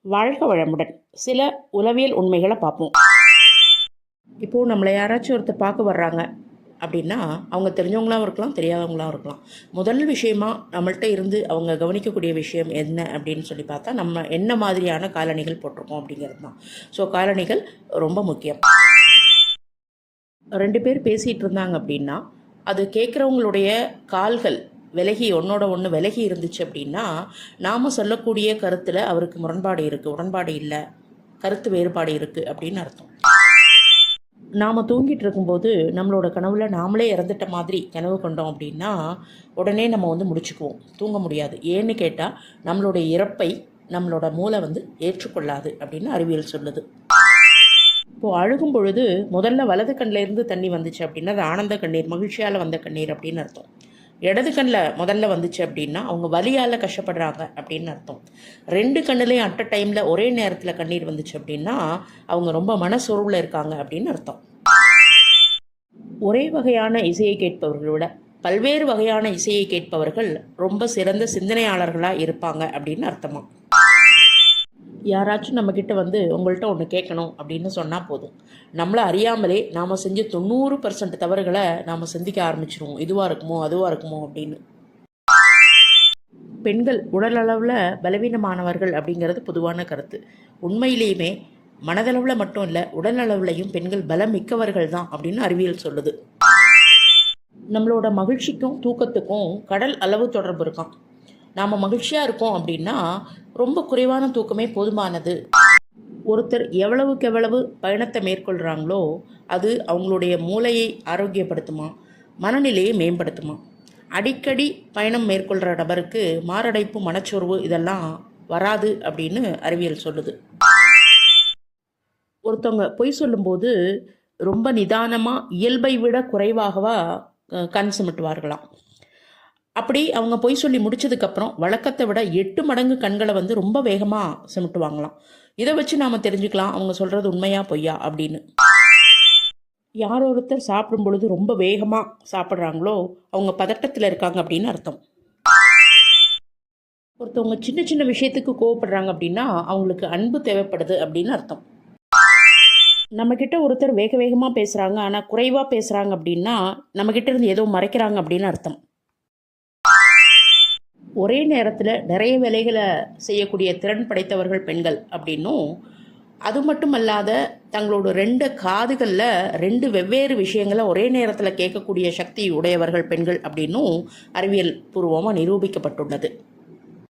வாழ்க வளமுடன். சில உளவியல் உண்மைகளை பார்ப்போம். இப்போது நம்மளை யாராச்சும் ஒருத்தர் பார்க்க வர்றாங்க அப்படின்னா, அவங்க தெரிஞ்சவங்களாகவும் இருக்கலாம், தெரியாதவங்களாகவும் இருக்கலாம். முதல் விஷயமா நம்மள்கிட்ட இருந்து அவங்க கவனிக்கக்கூடிய விஷயம் என்ன அப்படின்னு சொல்லி பார்த்தா, நம்ம என்ன மாதிரியான காலணிகள் போட்டிருக்கோம் அப்படிங்கிறது தான். ஸோ காலணிகள் ரொம்ப முக்கியம். 2 பேர் பேசிகிட்டு இருந்தாங்க அப்படின்னா, அது கேட்குறவங்களுடைய கால்கள் விலகி ஒன்றோட ஒன்று விலகி இருந்துச்சு அப்படின்னா, நாம் சொல்லக்கூடிய கருத்தில் அவருக்கு முரண்பாடு இருக்குது, உடன்பாடு இல்லை, கருத்து வேறுபாடு இருக்குது அப்படின்னு அர்த்தம். நாம் தூங்கிட்டு இருக்கும்போது நம்மளோட கனவுல நாமளே இறந்துட்ட மாதிரி கனவு கொண்டோம் அப்படின்னா, உடனே நம்ம முடிச்சுக்குவோம், தூங்க முடியாது. ஏன்னு கேட்டால், நம்மளுடைய இறப்பை நம்மளோட மூளை ஏற்றுக்கொள்ளாது அப்படின்னு அறிவியல் சொல்லுது. இப்போது அழுகும் பொழுது முதல்ல வலது கண்ணில் இருந்து தண்ணி வந்துச்சு அப்படின்னா அது ஆனந்த கண்ணீர், மகிழ்ச்சியால் வந்த கண்ணீர் அப்படின்னு அர்த்தம். இடது கண்ணில் முதல்ல வந்துச்சு அப்படின்னா அவங்க வலியால் கஷ்டப்படுறாங்க அப்படின்னு அர்த்தம். 2 கண்ணுலேயும் அட் அ டைமில் ஒரே நேரத்தில் கண்ணீர் வந்துச்சு அப்படின்னா அவங்க ரொம்ப மனசொருவில் இருக்காங்க அப்படின்னு அர்த்தம். ஒரே வகையான இசையை கேட்பவர்களை விட பல்வேறு வகையான இசையை கேட்பவர்கள் ரொம்ப சிறந்த சிந்தனையாளர்களாக இருப்பாங்க அப்படின்னு அர்த்தமா. யாராச்சும் நம்மக்கிட்ட உங்கள்கிட்ட ஒன்று கேட்கணும் அப்படின்னு சொன்னால் போதும், நம்மளை அறியாமலே நாம் செஞ்ச 90% தவறுகளை நாம் சிந்திக்க ஆரம்பிச்சிருவோம். இதுவாக இருக்குமோ அதுவாக இருக்குமோ அப்படின்னு. பெண்கள் உடலளவில் பலவீனமானவர்கள் அப்படிங்கிறது பொதுவான கருத்து. உண்மையிலேயுமே மனதளவில் மட்டும் இல்லை, உடல் அளவுலையும் பெண்கள் பலம் மிக்கவர்கள் தான் அப்படின்னு அறிவியல் சொல்லுது. நம்மளோட மகிழ்ச்சிக்கும் தூக்கத்துக்கும் கடல் அளவு தொடர்பு இருக்கான். நாம் மகிழ்ச்சியாக இருக்கோம் அப்படின்னா ரொம்ப குறைவான தூக்கமே போதுமானது. ஒருத்தர் எவ்வளவுக்கு எவ்வளவு பயணத்தை மேற்கொள்கிறாங்களோ அது அவங்களுடைய மூளையை ஆரோக்கியப்படுத்துமா, மனநிலையை மேம்படுத்துமா. அடிக்கடி பயணம் மேற்கொள்கிற நபருக்கு மாரடைப்பு, மனச்சோர்வு இதெல்லாம் வராது அப்படின்னு அறிவியல் சொல்லுது. ஒருத்தவங்க பொய் சொல்லும்போது ரொம்ப நிதானமாக இயல்பை விட குறைவாகவா கண் சிமிட்டுவார்களாம். அப்படி அவங்க பொய் சொல்லி முடிச்சதுக்கப்புறம் வழக்கத்தை விட 8 மடங்கு கண்களை ரொம்ப வேகமாக சிமிட்டுவாங்களாம். இதை வச்சு நாம் தெரிஞ்சுக்கலாம் அவங்க சொல்கிறது உண்மையா பொய்யா அப்படின்னு. யார் ஒருத்தர் சாப்பிடும் பொழுது ரொம்ப வேகமாக சாப்பிட்றாங்களோ அவங்க பதட்டத்தில் இருக்காங்க அப்படின்னு அர்த்தம். ஒருத்தவங்க சின்ன சின்ன விஷயத்துக்கு கோவப்படுறாங்க அப்படின்னா அவங்களுக்கு அன்பு தேவைப்படுது அப்படின்னு அர்த்தம். நம்மக்கிட்ட ஒருத்தர் வேக வேகமாக பேசுகிறாங்க ஆனால் குறைவாக பேசுகிறாங்க அப்படின்னா நம்மக்கிட்ட இருந்து ஏதோ மறைக்கிறாங்க அப்படின்னு அர்த்தம். ஒரே நேரத்தில் நிறைய வேலைகளை செய்யக்கூடிய திறன் படைத்தவர்கள் பெண்கள் அப்படின்னும், அது மட்டும் அல்லாத தங்களோட 2 காதுகளில் 2 வெவ்வேறு விஷயங்களை ஒரே நேரத்தில் கேட்கக்கூடிய சக்தி உடையவர்கள் பெண்கள் அப்படின்னும் அறிவியல் பூர்வமாக நிரூபிக்கப்பட்டுள்ளது.